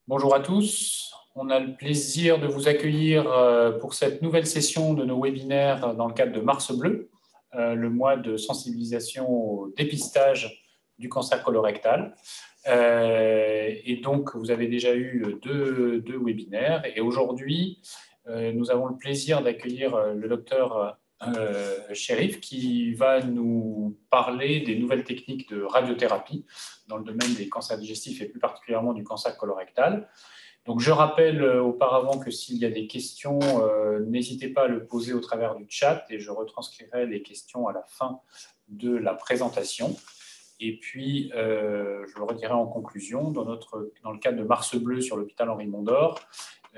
Bonjour à tous. On a le plaisir de vous accueillir pour cette nouvelle session de nos webinaires dans le cadre de Mars Bleu, le mois de sensibilisation au dépistage du cancer colorectal. Et donc, vous avez déjà eu deux webinaires. Et aujourd'hui, nous avons le plaisir d'accueillir le docteur Chérif qui va nous parler des nouvelles techniques de radiothérapie dans le domaine des cancers digestifs et plus particulièrement du cancer colorectal. Donc, je rappelle auparavant que s'il y a des questions, n'hésitez pas à le poser au travers du chat et je retranscrirai les questions à la fin de la présentation. Et puis, je le redirai en conclusion, dans le cadre de Mars Bleu sur l'hôpital Henri Mondor,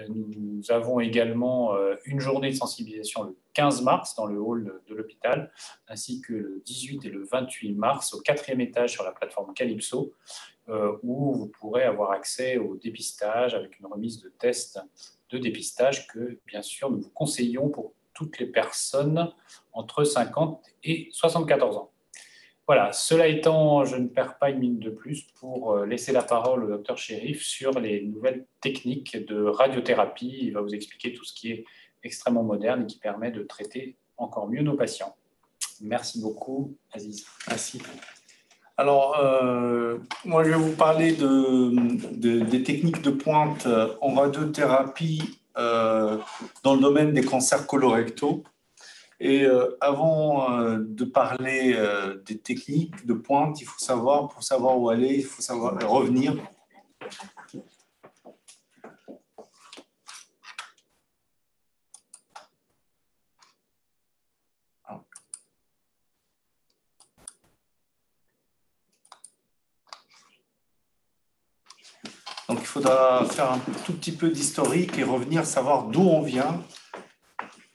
nous avons également une journée de sensibilisation le 15 mars dans le hall de l'hôpital, ainsi que le 18 et le 28 mars au 4e étage sur la plateforme Calypso, où vous pourrez avoir accès au dépistage avec une remise de tests de dépistage que, bien sûr, nous vous conseillons pour toutes les personnes entre 50 et 74 ans. Voilà, cela étant, je ne perds pas une minute de plus pour laisser la parole au docteur Chérif sur les nouvelles techniques de radiothérapie. Il va vous expliquer tout ce qui est extrêmement moderne et qui permet de traiter encore mieux nos patients. Merci beaucoup, Aziz. Merci. Alors, moi, je vais vous parler des techniques de pointe en radiothérapie dans le domaine des cancers colorectaux. Et avant de parler des techniques de pointe, il faut savoir, pour savoir où aller, il faut savoir revenir. Donc, il faudra faire un tout petit peu d'historique et revenir, savoir d'où on vient.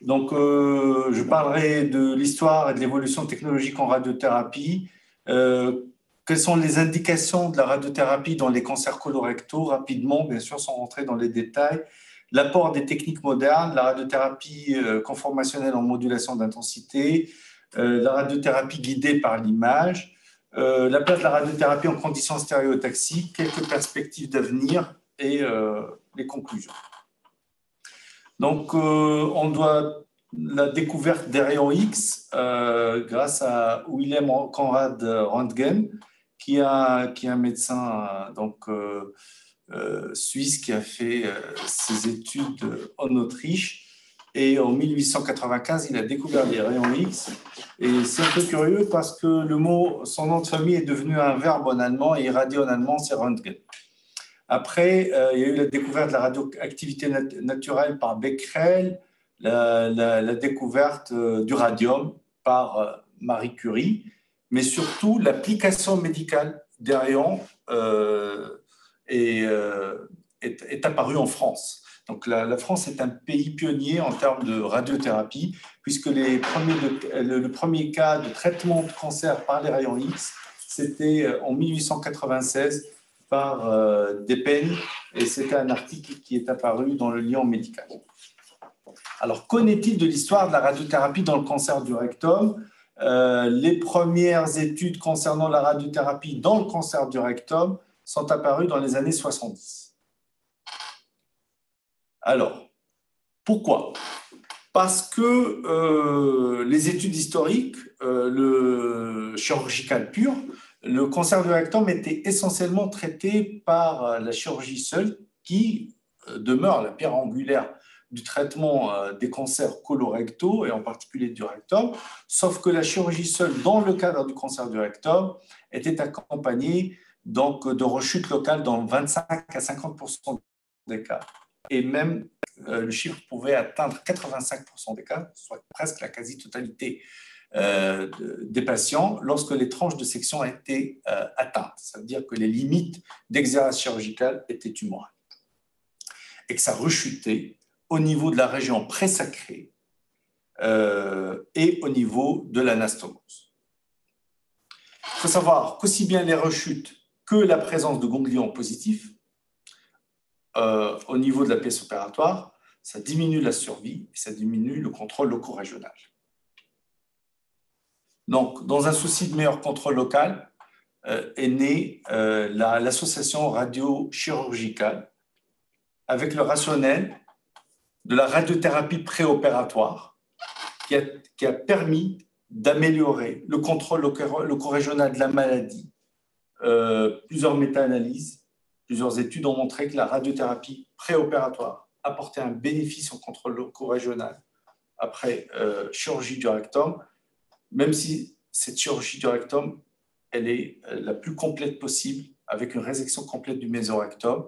Donc, je parlerai de l'histoire et de l'évolution technologique en radiothérapie. Quelles sont les indications de la radiothérapie dans les cancers colorectaux, rapidement, bien sûr, sans rentrer dans les détails. L'apport des techniques modernes, la radiothérapie conformationnelle en modulation d'intensité, la radiothérapie guidée par l'image, la place de la radiothérapie en conditions stéréotaxiques, quelques perspectives d'avenir et les conclusions. Donc, on doit la découverte des rayons X grâce à Wilhelm Conrad Röntgen, qui est un médecin suisse qui a fait ses études en Autriche. Et en 1895, il a découvert les rayons X. Et c'est un peu curieux parce que son nom de famille est devenu un verbe en allemand et irradié en allemand, c'est Röntgen. Après, il y a eu la découverte de la radioactivité naturelle par Becquerel, la découverte du radium par Marie Curie, mais surtout l'application médicale des rayons est apparue en France. Donc la France est un pays pionnier en termes de radiothérapie, puisque le premier cas de traitement de cancer par les rayons X, c'était en 1896 par Depen, et c'était un article qui est apparu dans le Lyon médical. Alors, qu'en est-il de l'histoire de la radiothérapie dans le cancer du rectum? Les premières études concernant la radiothérapie dans le cancer du rectum sont apparues dans les années 70. Alors, pourquoi? Parce que les études historiques, le chirurgical pur, le cancer du rectum était essentiellement traité par la chirurgie seule, qui demeure la pierre angulaire du traitement des cancers colorectaux, et en particulier du rectum, sauf que la chirurgie seule, dans le cadre du cancer du rectum, était accompagnée donc, de rechutes locales dans 25 à 50% des cas. Et même, le chiffre pouvait atteindre 85% des cas, soit presque la quasi-totalité des patients, lorsque les tranches de section étaient atteintes. Ça veut dire que les limites d'exercice chirurgical étaient tumorales. Et que ça rechutait au niveau de la région présacrée et au niveau de l'anastomose. Il faut savoir qu'aussi bien les rechutes que la présence de ganglions positifs au niveau de la pièce opératoire, ça diminue la survie et ça diminue le contrôle loco-régional. Donc, dans un souci de meilleur contrôle local, est née l'association radio-chirurgicale avec le rationnel de la radiothérapie préopératoire qui a permis d'améliorer le contrôle loco-régional de la maladie. Plusieurs méta-analyses, plusieurs études ont montré que la radiothérapie préopératoire apportait un bénéfice au contrôle loco-régional après chirurgie du rectum, même si cette chirurgie du rectum, elle est la plus complète possible, avec une résection complète du mésorectum.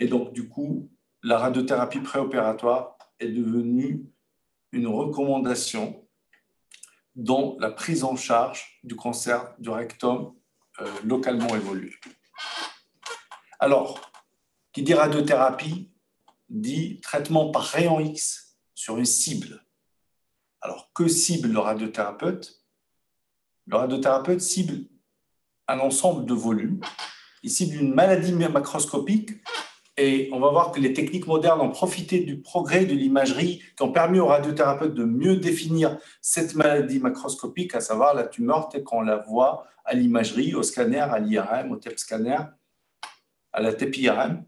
Et donc, du coup, la radiothérapie préopératoire est devenue une recommandation dans la prise en charge du cancer du rectum localement évolué. Alors, qui dit radiothérapie dit traitement par rayon X sur une cible. Alors, que cible le radiothérapeute? Le radiothérapeute cible un ensemble de volumes. Il cible une maladie macroscopique et on va voir que les techniques modernes ont profité du progrès de l'imagerie qui ont permis aux radiothérapeutes de mieux définir cette maladie macroscopique, à savoir la tumeur telle qu'on la voit à l'imagerie, au scanner, à l'IRM, au TEP scanner, à la TEP-IRM.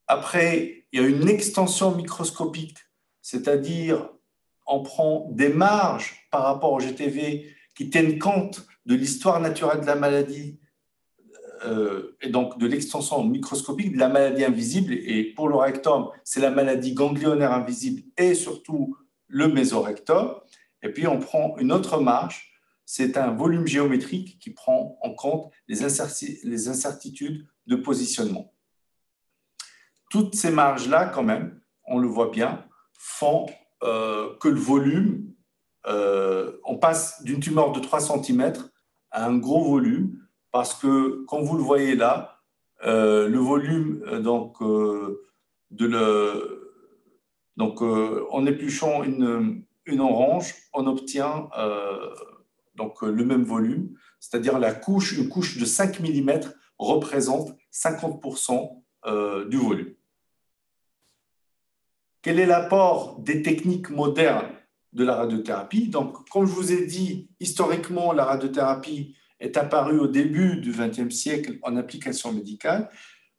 Après, il y a une extension microscopique, c'est-à-dire on prend des marges par rapport au GTV qui tiennent compte de l'histoire naturelle de la maladie et donc de l'extension microscopique de la maladie invisible. Et pour le rectum, c'est la maladie ganglionnaire invisible et surtout le mésorectum. Et puis, on prend une autre marge, c'est un volume géométrique qui prend en compte les incertitudes de positionnement. Toutes ces marges-là, quand même, on le voit bien, font que le volume, on passe d'une tumeur de 3 cm à un gros volume, parce que, comme vous le voyez là, le volume, en épluchant une orange, on obtient le même volume, c'est-à-dire une couche de 5 mm représente 50% du volume. Quel est l'apport des techniques modernes de la radiothérapie? Donc, comme je vous ai dit, historiquement, la radiothérapie est apparue au début du XXe siècle en application médicale.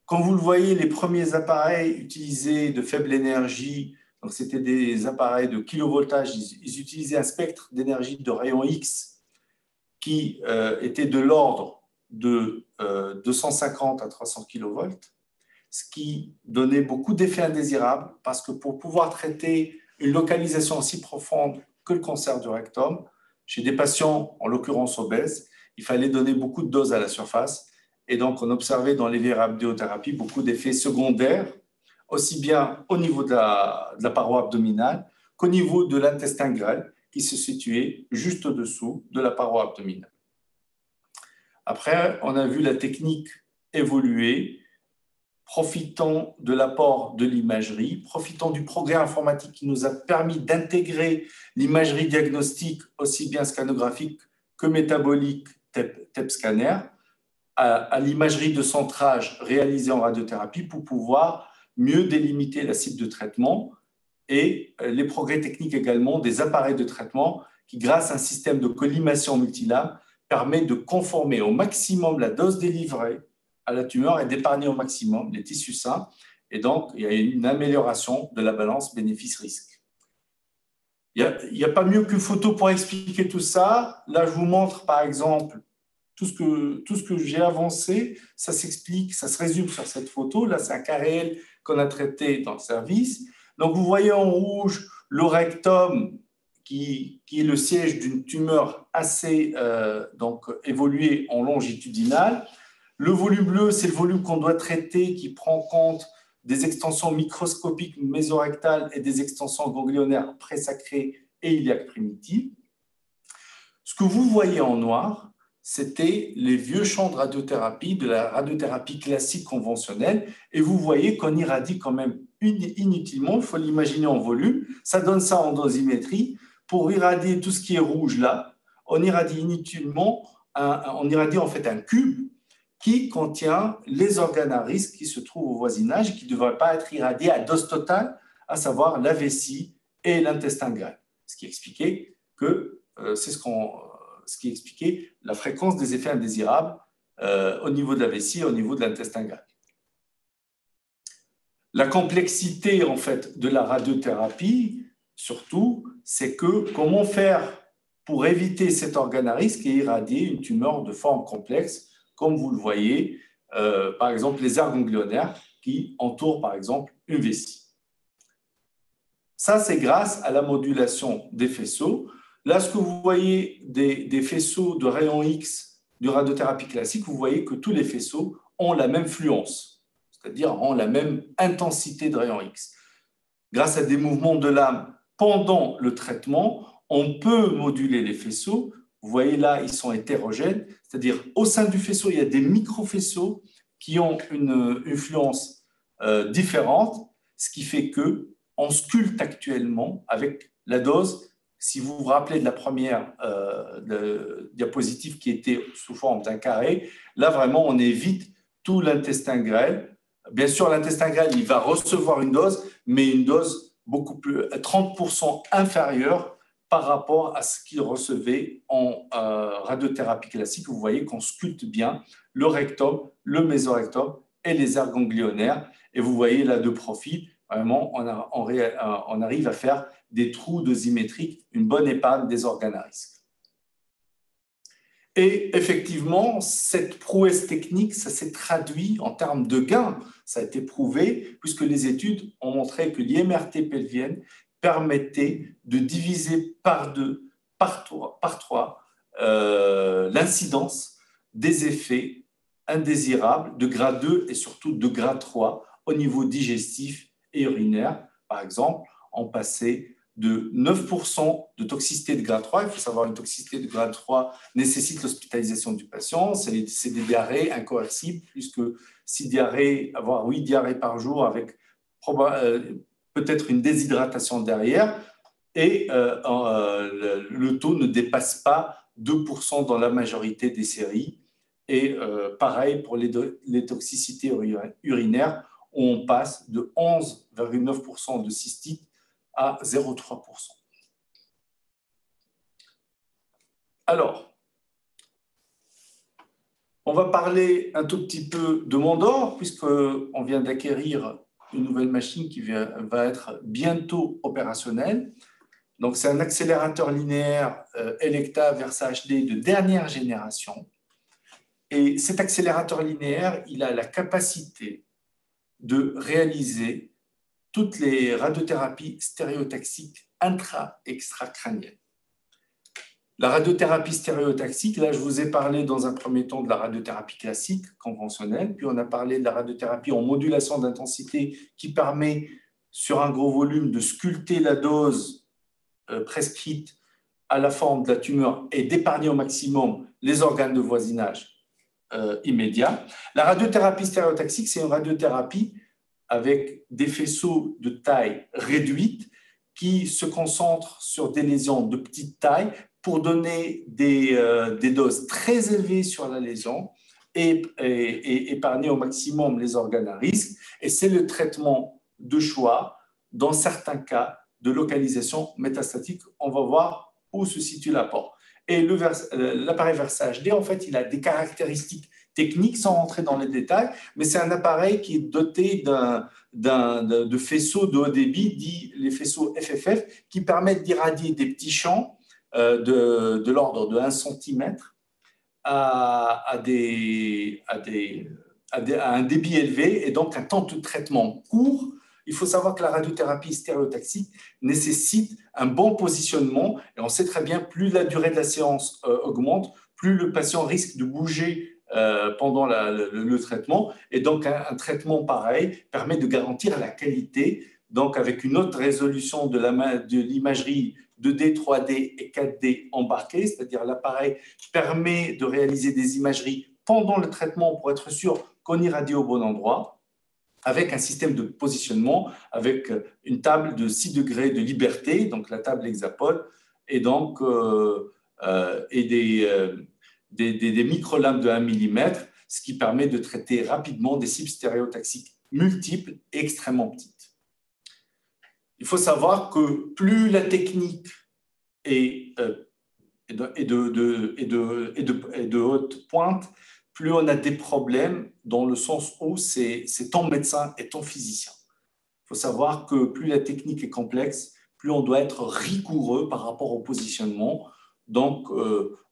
Comme vous le voyez, les premiers appareils utilisés de faible énergie, donc c'était des appareils de kilovoltage, ils utilisaient un spectre d'énergie de rayon X qui était de l'ordre de 250 à 300 kV, ce qui donnait beaucoup d'effets indésirables parce que pour pouvoir traiter une localisation aussi profonde que le cancer du rectum, chez des patients, en l'occurrence obèses, il fallait donner beaucoup de doses à la surface. Et donc, on observait dans les virabdéothérapies beaucoup d'effets secondaires, aussi bien au niveau de la paroi abdominale qu'au niveau de l'intestin grêle, qui se situait juste au-dessous de la paroi abdominale. Après, on a vu la technique évoluer, profitant de l'apport de l'imagerie, profitant du progrès informatique qui nous a permis d'intégrer l'imagerie diagnostique, aussi bien scanographique que métabolique, TEP scanner, à l'imagerie de centrage réalisée en radiothérapie pour pouvoir mieux délimiter la cible de traitement et les progrès techniques également des appareils de traitement qui, grâce à un système de collimation multilame, permet de conformer au maximum la dose délivrée à la tumeur et d'épargner au maximum les tissus sains. Et donc, il y a une amélioration de la balance bénéfice-risque. Il n'y a pas mieux qu'une photo pour expliquer tout ça. Là, je vous montre, par exemple, tout ce que j'ai avancé. Ça s'explique, ça se résume sur cette photo. Là, c'est un cas réel qu'on a traité dans le service. Donc, vous voyez en rouge le rectum qui est le siège d'une tumeur assez évoluée en longitudinale. Le volume bleu, c'est le volume qu'on doit traiter qui prend compte des extensions microscopiques mésorectales et des extensions ganglionnaires présacrées et iliaques primitives. Ce que vous voyez en noir, c'était les vieux champs de radiothérapie, de la radiothérapie classique conventionnelle, et vous voyez qu'on irradie quand même inutilement, il faut l'imaginer en volume, ça donne ça en dosimétrie. Pour irradier tout ce qui est rouge là, on irradie inutilement, on irradie en fait un cube qui contient les organes à risque qui se trouvent au voisinage et qui ne devraient pas être irradiés à dose totale, à savoir la vessie et l'intestin grêle. Ce qui expliquait que ce qui expliquait la fréquence des effets indésirables au niveau de la vessie et au niveau de l'intestin grêle. La complexité, en fait, de la radiothérapie, surtout, c'est que comment faire pour éviter cet organe à risque et irradier une tumeur de forme complexe, comme vous le voyez, par exemple, les aires ganglionnaires qui entourent, par exemple, une vessie. Ça, c'est grâce à la modulation des faisceaux. Là, ce que vous voyez des faisceaux de rayons X de radiothérapie classique, vous voyez que tous les faisceaux ont la même fluence, c'est-à-dire ont la même intensité de rayons X. Grâce à des mouvements de lame pendant le traitement, on peut moduler les faisceaux. Vous voyez là, ils sont hétérogènes, c'est-à-dire au sein du faisceau, il y a des micro-faisceaux qui ont une influence différente, ce qui fait qu'on sculpte actuellement avec la dose. Si vous vous rappelez de la première diapositive qui était sous forme d'un carré, là vraiment on évite tout l'intestin grêle. Bien sûr, l'intestin grêle, il va recevoir une dose, mais une dose beaucoup plus, 30% inférieure par rapport à ce qu'il recevait en radiothérapie classique. Vous voyez qu'on sculpte bien le rectum, le mésorectum et les aires ganglionnaires. Et vous voyez là de profil, vraiment, on arrive à faire des trous dosimétriques, une bonne épargne des organes à risque. Et effectivement, cette prouesse technique, ça s'est traduit en termes de gains. Ça a été prouvé puisque les études ont montré que l'IMRT pelvienne permettait de diviser par trois l'incidence des effets indésirables de grade 2 et surtout de grade 3 au niveau digestif et urinaire. Par exemple, on passait de 9% de toxicité de grade 3. Il faut savoir une toxicité de grade 3 nécessite l'hospitalisation du patient. C'est des diarrhées incoercibles, puisque 6 diarrhées, avoir 8 diarrhées par jour avec peut-être une déshydratation derrière. Et le taux ne dépasse pas 2% dans la majorité des séries. Et pareil pour les toxicités urinaires, où on passe de 11,9% de cystite à 0,3%. Alors, on va parler un tout petit peu de Mondor, puisqu'on vient d'acquérir une nouvelle machine qui va être bientôt opérationnelle. Donc, c'est un accélérateur linéaire Elekta Versa HD de dernière génération. Et cet accélérateur linéaire, il a la capacité de réaliser toutes les radiothérapies stéréotaxiques intra-extracrâniennes. La radiothérapie stéréotaxique, là, je vous ai parlé dans un premier temps de la radiothérapie classique, conventionnelle, puis on a parlé de la radiothérapie en modulation d'intensité qui permet, sur un gros volume, de sculpter la dose prescrite à la forme de la tumeur et d'épargner au maximum les organes de voisinage immédiats. La radiothérapie stéréotaxique, c'est une radiothérapie avec des faisceaux de taille réduite qui se concentrent sur des lésions de petite taille pour donner des doses très élevées sur la lésion et épargner au maximum les organes à risque. Et c'est le traitement de choix dans certains cas de localisation métastatique. On va voir où se situe l'apport. Et l'appareil Versa HD, en fait, il a des caractéristiques techniques sans rentrer dans les détails, mais c'est un appareil qui est doté de faisceaux de haut débit, dit les faisceaux FFF, qui permettent d'irradier des petits champs de l'ordre de 1 cm à un débit élevé et donc un temps de traitement court. Il faut savoir que la radiothérapie stéréotaxique nécessite un bon positionnement et on sait très bien, plus la durée de la séance augmente, plus le patient risque de bouger pendant le traitement. Et donc, un traitement pareil permet de garantir la qualité, donc avec une haute résolution de l'imagerie 2D, 3D et 4D embarquée, c'est-à-dire l'appareil permet de réaliser des imageries pendant le traitement pour être sûr qu'on irradie au bon endroit, avec un système de positionnement, avec une table de 6 degrés de liberté, donc la table hexapode, et donc des microlames de 1 mm, ce qui permet de traiter rapidement des cibles stéréotaxiques multiples et extrêmement petites. Il faut savoir que plus la technique est de haute pointe, plus on a des problèmes dans le sens où c'est ton médecin et ton physicien. faut savoir que plus la technique est complexe, plus on doit être rigoureux par rapport au positionnement. Donc,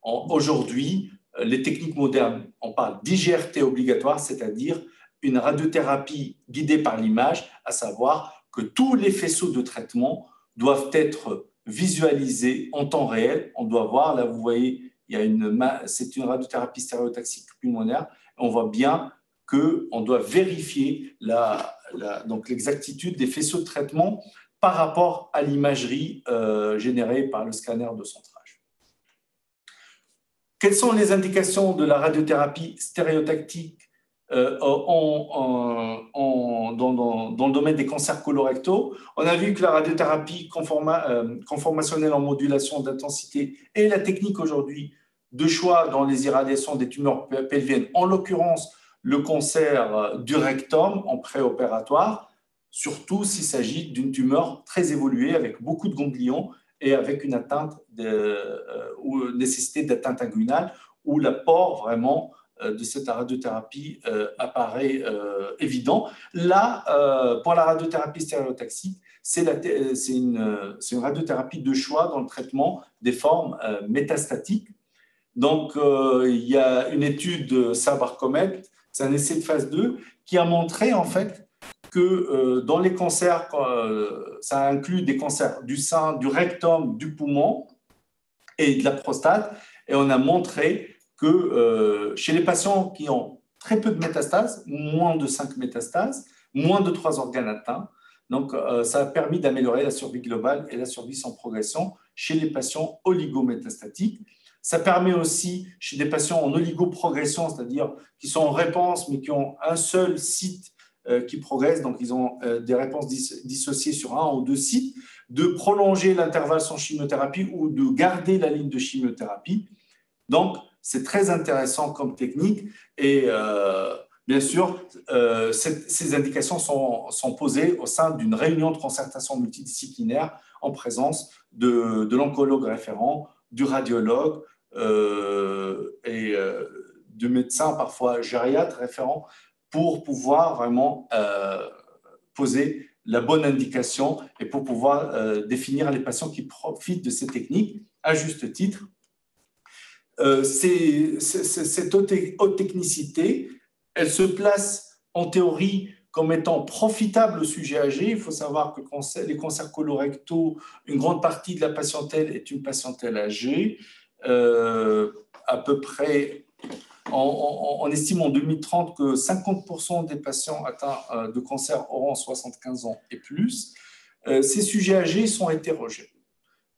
aujourd'hui, les techniques modernes, on parle d'IGRT obligatoire, c'est-à-dire une radiothérapie guidée par l'image, à savoir que tous les faisceaux de traitement doivent être visualisés en temps réel. On doit voir, là vous voyez, c'est une radiothérapie stéréotaxique pulmonaire. On voit bien qu'on doit vérifier donc l'exactitude des faisceaux de traitement par rapport à l'imagerie générée par le scanner de centrage. Quelles sont les indications de la radiothérapie stéréotactique dans le domaine des cancers colorectaux? On a vu que la radiothérapie conformationnelle en modulation d'intensité est la technique aujourd'hui de choix dans les irradiations des tumeurs pelviennes, en l'occurrence le cancer du rectum en préopératoire, surtout s'il s'agit d'une tumeur très évoluée avec beaucoup de ganglions et avec une atteinte ou nécessité d'atteinte inguinale où l'apport vraiment de cette radiothérapie apparaît évident. Là, pour la radiothérapie stéréotaxique, c'est une radiothérapie de choix dans le traitement des formes métastatiques. Donc, il y a une étude Sabar-Comet, c'est un essai de phase 2, qui a montré en fait que dans les cancers, ça inclut des cancers du sein, du rectum, du poumon et de la prostate, et on a montré que chez les patients qui ont très peu de métastases, moins de 5 métastases, moins de 3 organes atteints, donc ça a permis d'améliorer la survie globale et la survie sans progression chez les patients oligométastatiques. Ça permet aussi, chez des patients en oligoprogression, c'est-à-dire qui sont en réponse, mais qui ont un seul site qui progresse, donc ils ont des réponses dissociées sur un ou deux sites, de prolonger l'intervalle sans chimiothérapie ou de garder la ligne de chimiothérapie. Donc, c'est très intéressant comme technique et bien sûr, ces indications sont posées au sein d'une réunion de concertation multidisciplinaire en présence de l'oncologue référent, du radiologue et du médecin, parfois gériatre référent, pour pouvoir vraiment poser la bonne indication et pour pouvoir définir les patients qui profitent de ces techniques à juste titre. Cette haute technicité, elle se place en théorie comme étant profitable au sujet âgé. Il faut savoir que les cancers colorectaux, une grande partie de la patientèle est une patientèle âgée. À peu près, on estime en 2030 que 50% des patients atteints de cancer auront 75 ans et plus. Ces sujets âgés sont hétérogènes.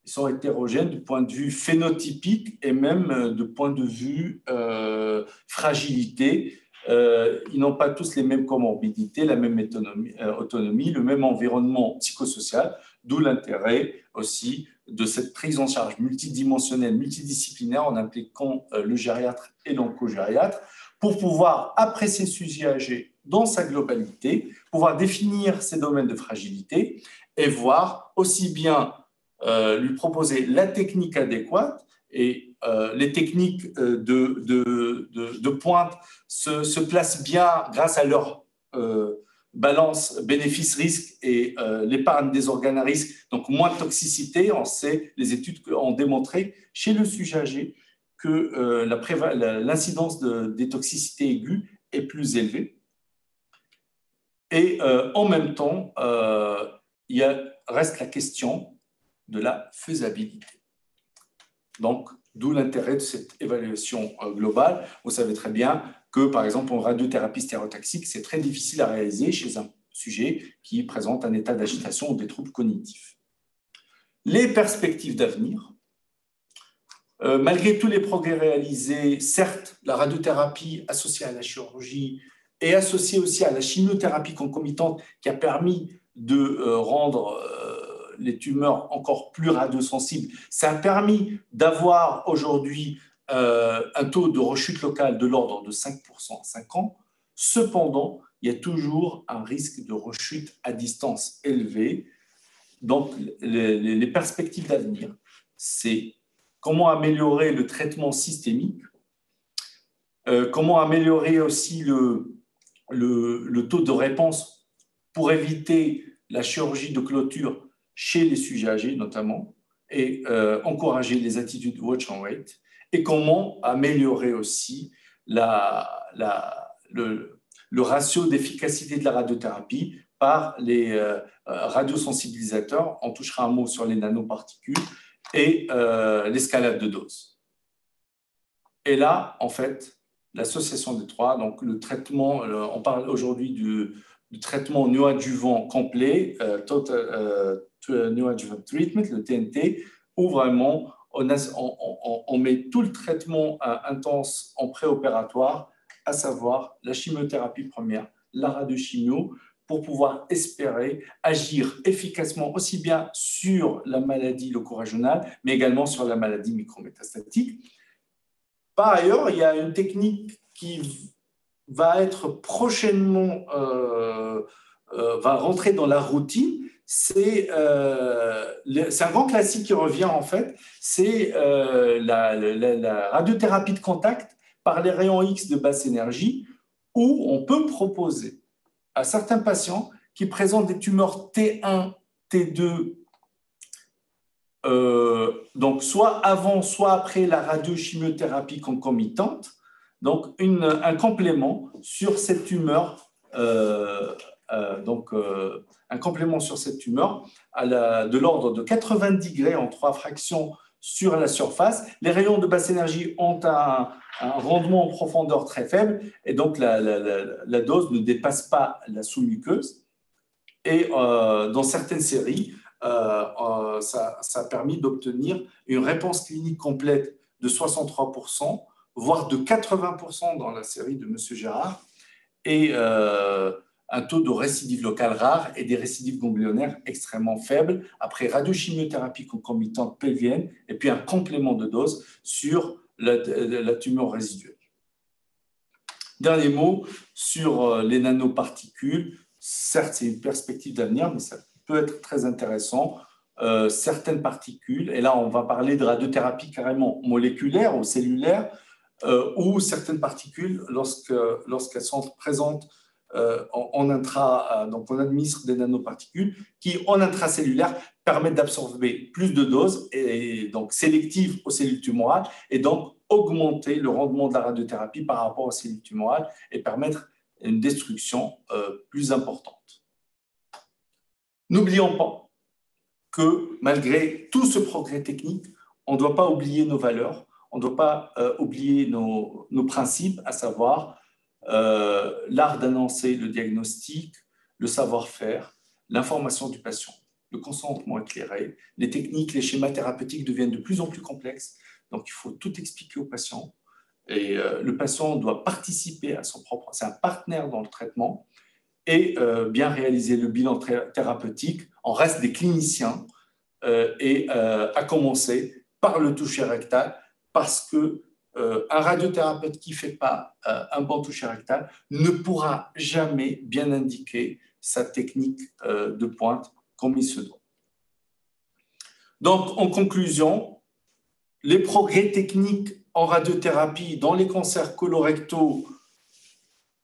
Ils sont hétérogènes du point de vue phénotypique et même du point de vue fragilité. Ils n'ont pas tous les mêmes comorbidités, la même autonomie, le même environnement psychosocial, d'où l'intérêt aussi de cette prise en charge multidimensionnelle, multidisciplinaire en impliquant le gériatre et l'oncogériatre pour pouvoir apprécier ce sujet âgé dans sa globalité, pouvoir définir ses domaines de fragilité et voir aussi bien lui proposer la technique adéquate et les techniques de pointe se placent bien grâce à leur balance bénéfice-risque et l'épargne des organes à risque, donc moins de toxicité. On sait, les études ont démontré chez le sujet âgé que l'incidence des toxicités aiguës est plus élevée. Et en même temps, reste la question de la faisabilité. Donc, d'où l'intérêt de cette évaluation globale. Vous savez très bien que, par exemple, en radiothérapie stéréotaxique, c'est très difficile à réaliser chez un sujet qui présente un état d'agitation ou des troubles cognitifs. Les perspectives d'avenir. Malgré tous les progrès réalisés, certes, la radiothérapie associée à la chirurgie et associée aussi à la chimiothérapie concomitante qui a permis de rendre les tumeurs encore plus radiosensibles. Ça a permis d'avoir aujourd'hui un taux de rechute locale de l'ordre de 5% en 5 ans. Cependant, il y a toujours un risque de rechute à distance élevée. Donc, les perspectives d'avenir, c'est comment améliorer le traitement systémique, comment améliorer aussi le taux de réponse pour éviter la chirurgie de clôture chez les sujets âgés notamment, et encourager les attitudes watch and wait, et comment améliorer aussi le ratio d'efficacité de la radiothérapie par les radiosensibilisateurs. On touchera un mot sur les nanoparticules et l'escalade de dose. Et là, en fait, l'association des trois, donc le traitement, on parle aujourd'hui du traitement néoadjuvant complet, Total Neoadjuvant Treatment, le TNT, où vraiment on met tout le traitement intense en préopératoire, à savoir la chimiothérapie première, la radiochimio, pour pouvoir espérer agir efficacement aussi bien sur la maladie leucorégionale, mais également sur la maladie micrométastatique. Par ailleurs, il y a une technique qui va être prochainement, va rentrer dans la routine. C'est un grand classique qui revient en fait, c'est la radiothérapie de contact par les rayons X de basse énergie, où on peut proposer à certains patients qui présentent des tumeurs T1, T2, donc soit avant, soit après la radiochimiothérapie concomitante, donc un complément sur cette tumeur, un complément sur cette tumeur de l'ordre de 90 degrés en 3 fractions sur la surface. Les rayons de basse énergie ont un rendement en profondeur très faible et donc la dose ne dépasse pas la sous-muqueuse. Et dans certaines séries, ça a permis d'obtenir une réponse clinique complète de 63%, voire de 80% dans la série de M. Gérard, et un taux de récidive locale rare et des récidives ganglionnaires extrêmement faibles après radiochimiothérapie concomitante pelvienne et puis un complément de dose sur la tumeur résiduelle. Dernier mot sur les nanoparticules. Certes, c'est une perspective d'avenir, mais ça peut être très intéressant. Certaines particules, et là on va parler de radiothérapie carrément moléculaire ou cellulaire, ou certaines particules, lorsqu'elles sont présentes donc on administre des nanoparticules qui, en intracellulaire, permettent d'absorber plus de doses et donc sélectives aux cellules tumorales et donc augmenter le rendement de la radiothérapie par rapport aux cellules tumorales et permettre une destruction plus importante. N'oublions pas que malgré tout ce progrès technique, on ne doit pas oublier nos valeurs, on ne doit pas oublier nos principes, à savoir l'art d'annoncer le diagnostic, le savoir-faire, l'information du patient, le consentement éclairé. Les techniques, les schémas thérapeutiques deviennent de plus en plus complexes, donc il faut tout expliquer au patient. Et le patient doit participer à son propre, c'est un partenaire dans le traitement, et bien réaliser le bilan thérapeutique. On reste des cliniciens, et à commencer par le toucher rectal, parce que un radiothérapeute qui ne fait pas un bon toucher rectal ne pourra jamais bien indiquer sa technique de pointe comme il se doit. Donc, en conclusion, les progrès techniques en radiothérapie dans les cancers colorectaux,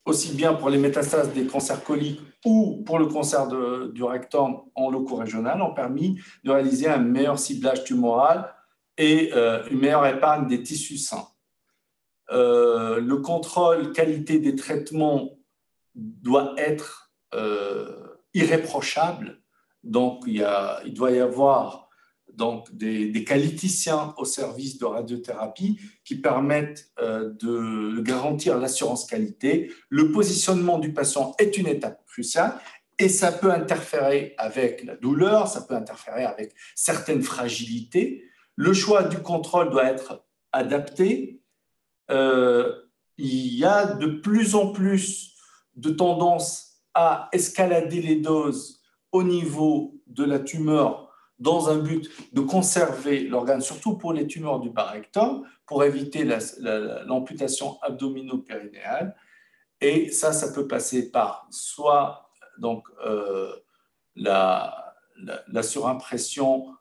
aussi bien pour les métastases des cancers coliques ou pour le cancer du rectum en leucorégional, ont permis de réaliser un meilleur ciblage tumoral et une meilleure épargne des tissus sains. Le contrôle qualité des traitements doit être irréprochable. Donc, il doit y avoir donc, des qualiticiens au service de radiothérapie qui permettent de garantir l'assurance qualité. Le positionnement du patient est une étape cruciale et ça peut interférer avec la douleur, ça peut interférer avec certaines fragilités. Le choix du contrôle doit être adapté. Il y a de plus en plus de tendance à escalader les doses au niveau de la tumeur dans un but de conserver l'organe, surtout pour les tumeurs du bas rectum, pour éviter l'amputation abdominopérinéale. Et ça peut passer par soit donc, la surimpression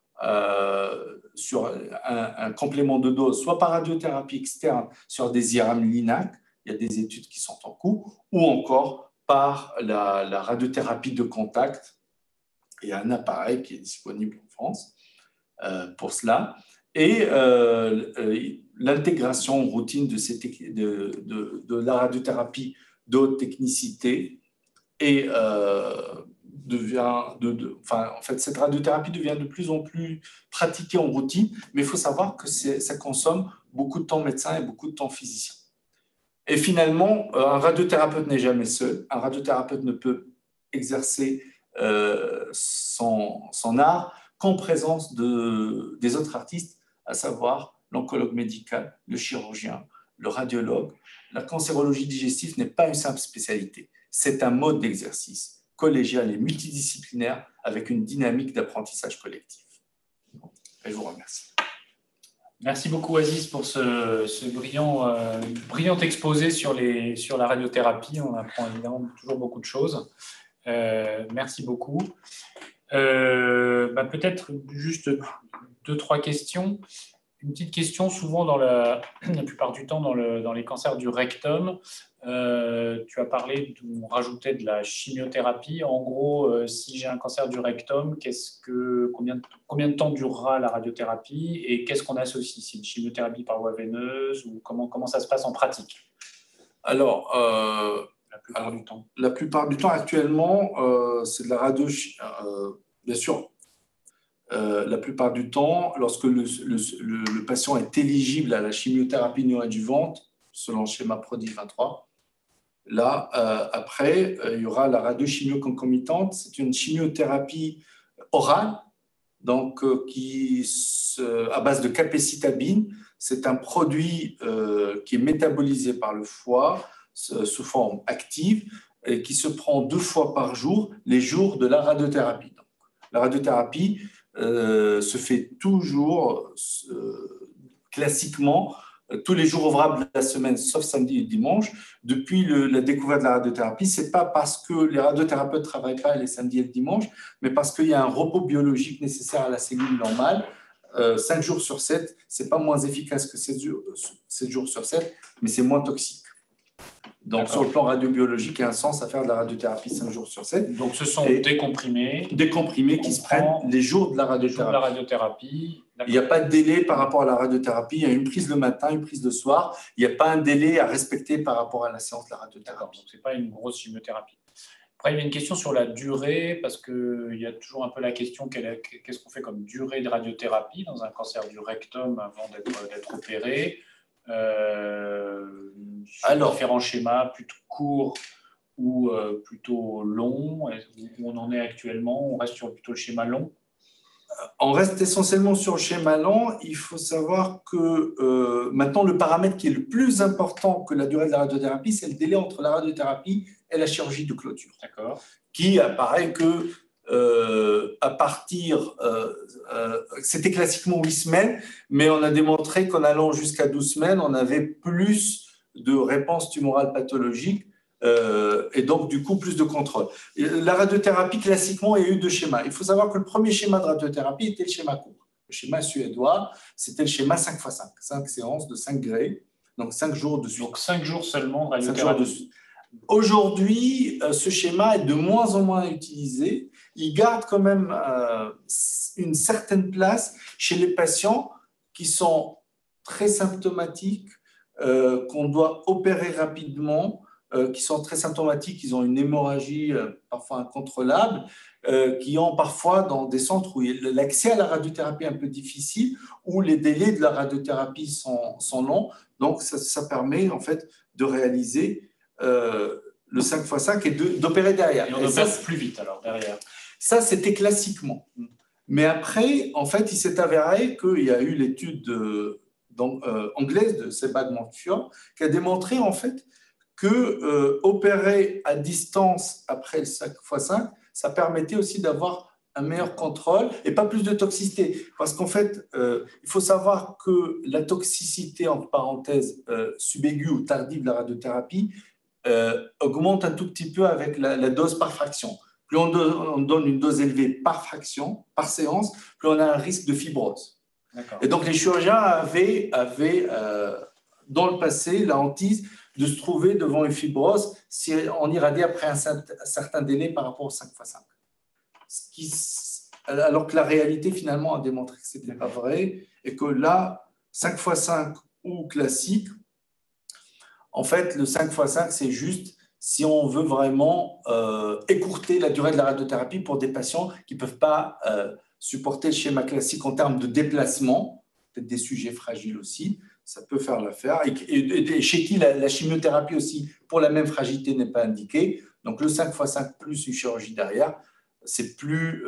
sur un complément de dose, soit par radiothérapie externe sur des IRM LINAC, il y a des études qui sont en cours, ou encore par la radiothérapie de contact Il y a un appareil qui est disponible en France pour cela. Et l'intégration routine de la radiothérapie de haute technicité et en fait, cette radiothérapie devient de plus en plus pratiquée en routine, mais il faut savoir que ça consomme beaucoup de temps médecin et beaucoup de temps physicien. Et finalement, un radiothérapeute n'est jamais seul. Un radiothérapeute ne peut exercer son art qu'en présence des autres artistes, à savoir l'oncologue médical, le chirurgien, le radiologue. La cancérologie digestive n'est pas une simple spécialité. C'est un mode d'exercice collégial et multidisciplinaire avec une dynamique d'apprentissage collectif. Et je vous remercie. Merci beaucoup Aziz pour ce brillant exposé sur la radiothérapie. On apprend évidemment toujours beaucoup de choses. Merci beaucoup. Peut-être juste 2-3 questions. Une petite question, souvent la plupart du temps dans les cancers du rectum, tu as parlé on rajoutait de la chimiothérapie. En gros, si j'ai un cancer du rectum, combien de temps durera la radiothérapie et qu'est-ce qu'on associe? C'est une chimiothérapie par voie veineuse ou comment ça se passe en pratique? Alors, la plupart du temps actuellement, c'est de la radio. Bien sûr, la plupart du temps, lorsque le patient est éligible à la chimiothérapie néoadjuvante, selon le schéma PRODIL 23, là, après, il y aura la radiochimio concomitante. C'est une chimiothérapie orale, donc à base de capecitabine. C'est un produit qui est métabolisé par le foie sous forme active et qui se prend 2 fois par jour, les jours de la radiothérapie. Donc, la radiothérapie se fait toujours classiquement tous les jours ouvrables de la semaine, sauf samedi et dimanche. Depuis la découverte de la radiothérapie, ce n'est pas parce que les radiothérapeutes ne travaillent pas les samedis et le dimanche, mais parce qu'il y a un repos biologique nécessaire à la cellule normale. 5 jours sur 7, ce n'est pas moins efficace que 7 jours sur 7, mais c'est moins toxique. Donc, sur le plan radiobiologique, il y a un sens à faire de la radiothérapie 5 jours sur 7. Donc, ce sont des comprimés. Des comprimés qui se prennent les jours de la radiothérapie. Il n'y a pas de délai par rapport à la radiothérapie. Il y a une prise le matin, une prise le soir. Il n'y a pas un délai à respecter par rapport à la séance de la radiothérapie. Donc, ce n'est pas une grosse chimiothérapie. Après, il y a une question sur la durée, parce qu'il y a toujours un peu la question qu'est-ce qu'on fait comme durée de radiothérapie dans un cancer du rectum avant d'être opéré. Alors, différents schémas, plutôt courts ou plutôt longs, où on en est actuellement? On reste sur plutôt le schéma long? On reste essentiellement sur le schéma long. Il faut savoir que maintenant, le paramètre qui est le plus important que la durée de la radiothérapie, c'est le délai entre la radiothérapie et la chirurgie de clôture. D'accord. Qui apparaît que à partir, c'était classiquement 8 semaines, mais on a démontré qu'en allant jusqu'à 12 semaines, on avait plus de réponses tumorales pathologiques et donc du coup plus de contrôle. La radiothérapie, classiquement, il y a eu 2 schémas. Il faut savoir que le premier schéma de radiothérapie était le schéma court. Le schéma suédois, c'était le schéma 5x5, 5 séances de 5 grés, donc 5 jours de suite. Donc 5 jours seulement de radiothérapie. Aujourd'hui, ce schéma est de moins en moins utilisé. Il garde quand même une certaine place chez les patients qui sont très symptomatiques, qu'on doit opérer rapidement, qui sont très symptomatiques, ils ont une hémorragie parfois incontrôlable, qui ont parfois dans des centres où l'accès à la radiothérapie est un peu difficile, où les délais de la radiothérapie sont longs. Donc, ça permet en fait de réaliser le 5x5 et d'opérer derrière. Et on opère plus vite alors derrière. Ça, c'était classiquement. Mais après, en fait, il s'est avéré qu'il y a eu l'étude anglaise de Sebag Monfior qui a démontré en fait que opérer à distance après le 5x5, ça permettait aussi d'avoir un meilleur contrôle et pas plus de toxicité. Parce qu'en fait, il faut savoir que la toxicité, entre parenthèses, subaiguë ou tardive de la radiothérapie, augmente un tout petit peu avec la dose par fraction. Plus on donne une dose élevée par fraction, par séance, plus on a un risque de fibrose. Et donc, les chirurgiens avaient dans le passé la hantise de se trouver devant une fibrose si on irradie après un certain délai par rapport au 5x5. alors que la réalité, finalement, a démontré que ce n'était pas vrai et que là, 5x5 ou classique, en fait, le 5x5, c'est juste si on veut vraiment écourter la durée de la radiothérapie pour des patients qui ne peuvent pas supporter le schéma classique en termes de déplacement, peut-être des sujets fragiles aussi, ça peut faire l'affaire. Et chez qui la chimiothérapie aussi, pour la même fragilité, n'est pas indiquée. Donc le 5x5 plus une chirurgie derrière, c'est plus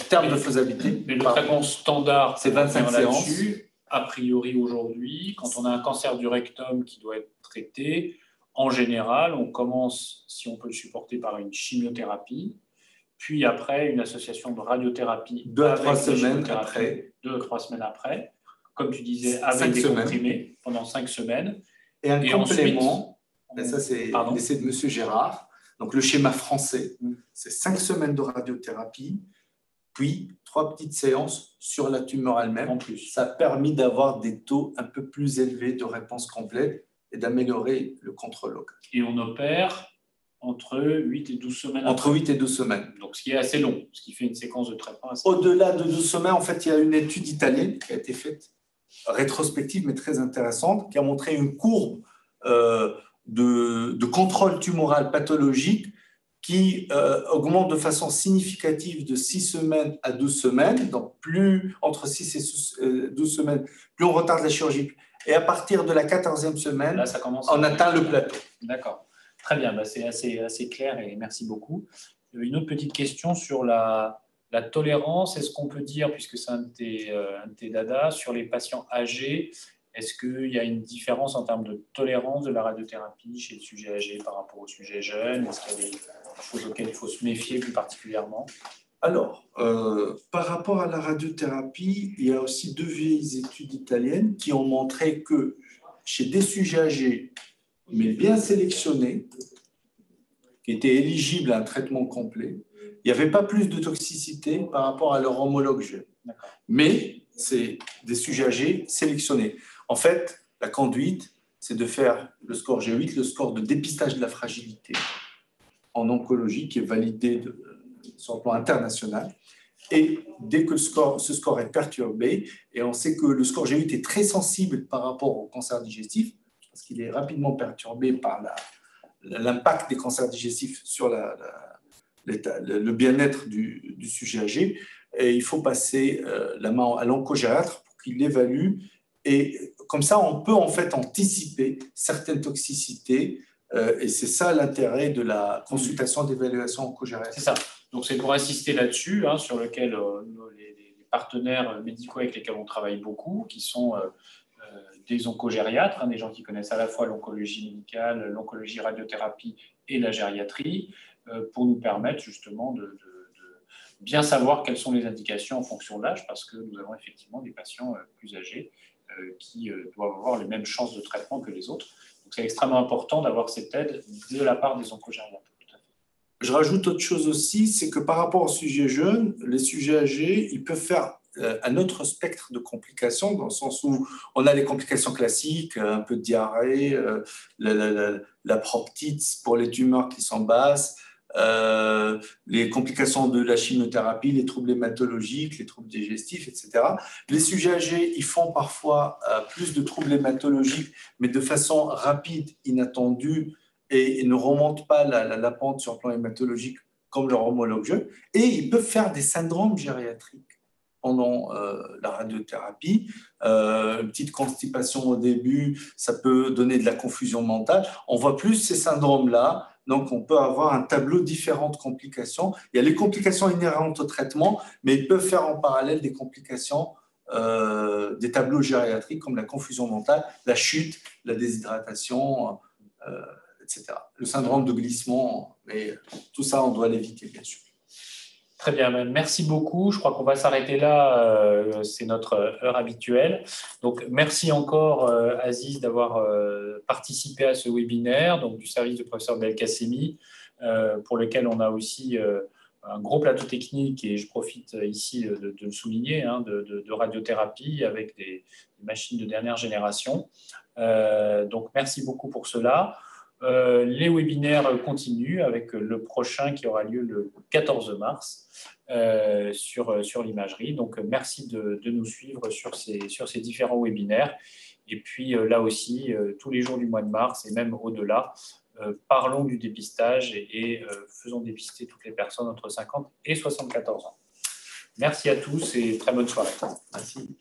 terme de faisabilité. Mais le traitement standard, c'est 25 séances. A priori aujourd'hui, quand on a un cancer du rectum qui doit être traité, en général, on commence, si on peut le supporter, par une chimiothérapie, puis après une association de radiothérapie 2 à 3 semaines après. 2 à 3 semaines après, comme tu disais, avec des comprimés pendant 5 semaines. Et un complément, ensuite, ça c'est l'essai de M. Gérard, donc le schéma français, c'est 5 semaines de radiothérapie, puis 3 petites séances sur la tumeur elle-même. En plus, ça a permis d'avoir des taux un peu plus élevés de réponse complète et d'améliorer le contrôle local. Et on opère entre 8 et 12 semaines. Entre 8 et 12 semaines. Donc, ce qui est assez long, ce qui fait une séquence de traitement assez Au-delà de 12 semaines, en fait, il y a une étude italienne qui a été faite, rétrospective, mais très intéressante, qui a montré une courbe de contrôle tumoral pathologique qui augmente de façon significative de 6 semaines à 12 semaines. Donc, plus entre 6 et 12 semaines, plus on retarde la chirurgie. Et à partir de la 14e semaine, là, on atteint le plateau. D'accord. Très bien, c'est assez clair et merci beaucoup. Une autre petite question sur la tolérance. Est-ce qu'on peut dire, puisque c'est un de tes dadas, sur les patients âgés, est-ce qu'il y a une différence en termes de tolérance de la radiothérapie chez le sujet âgé par rapport au sujet jeune? Est-ce qu'il y a des choses auxquelles il faut se méfier plus particulièrement? Alors, par rapport à la radiothérapie, il y a aussi 2 vieilles études italiennes qui ont montré que chez des sujets âgés, mais bien sélectionnés, qui étaient éligibles à un traitement complet, il n'y avait pas plus de toxicité par rapport à leur homologue jeune. Mais c'est des sujets âgés sélectionnés. En fait, la conduite, c'est de faire le score G8, le score de dépistage de la fragilité en oncologie, qui est validé sur le plan international. Et dès que ce score est perturbé, et on sait que le score G8 est très sensible par rapport au cancer digestif, parce qu'il est rapidement perturbé par l'impact des cancers digestifs sur le bien-être du sujet âgé, et il faut passer la main à l'oncogériatre pour qu'il l'évalue, et comme ça on peut en fait anticiper certaines toxicités, et c'est ça l'intérêt de la consultation d'évaluation oncogériatrique. C'est ça, donc c'est pour insister là-dessus, sur lequel les partenaires médicaux avec lesquels on travaille beaucoup, qui sont des oncogériatres, des gens qui connaissent à la fois l'oncologie médicale, l'oncologie radiothérapie et la gériatrie, pour nous permettre justement de bien savoir quelles sont les indications en fonction de l'âge, parce que nous avons effectivement des patients plus âgés qui doivent avoir les mêmes chances de traitement que les autres. Donc c'est extrêmement important d'avoir cette aide de la part des oncogériatres. Je rajoute autre chose aussi, c'est que par rapport aux sujets jeunes, les sujets âgés, ils peuvent faire un autre spectre de complications, dans le sens où on a les complications classiques, un peu de diarrhée, la proctite pour les tumeurs qui sont basses, les complications de la chimiothérapie, les troubles hématologiques, les troubles digestifs, etc. Les sujets âgés, ils font parfois plus de troubles hématologiques, mais de façon rapide, inattendue, et ne remontent pas la pente sur le plan hématologique comme leur homologue jeune, et ils peuvent faire des syndromes gériatriques pendant la radiothérapie. Une petite constipation au début, ça peut donner de la confusion mentale. On voit plus ces syndromes-là, donc on peut avoir un tableau différent de complications. Il y a les complications inhérentes au traitement, mais ils peuvent faire en parallèle des complications, des tableaux gériatriques comme la confusion mentale, la chute, la déshydratation, etc. Le syndrome de glissement, mais tout ça, on doit l'éviter, bien sûr. Très bien, merci beaucoup. Je crois qu'on va s'arrêter là. C'est notre heure habituelle. Donc, merci encore, Aziz, d'avoir participé à ce webinaire donc, du service du professeur Belkacemi, pour lequel on a aussi un gros plateau technique, et je profite ici de le souligner, de radiothérapie avec des machines de dernière génération. Donc, merci beaucoup pour cela. Les webinaires continuent avec le prochain qui aura lieu le 14 mars sur l'imagerie. Donc, merci de nous suivre sur ces différents webinaires. Et puis, là aussi, tous les jours du mois de mars et même au-delà, parlons du dépistage et faisons dépister toutes les personnes entre 50 et 74 ans. Merci à tous et très bonne soirée. Merci.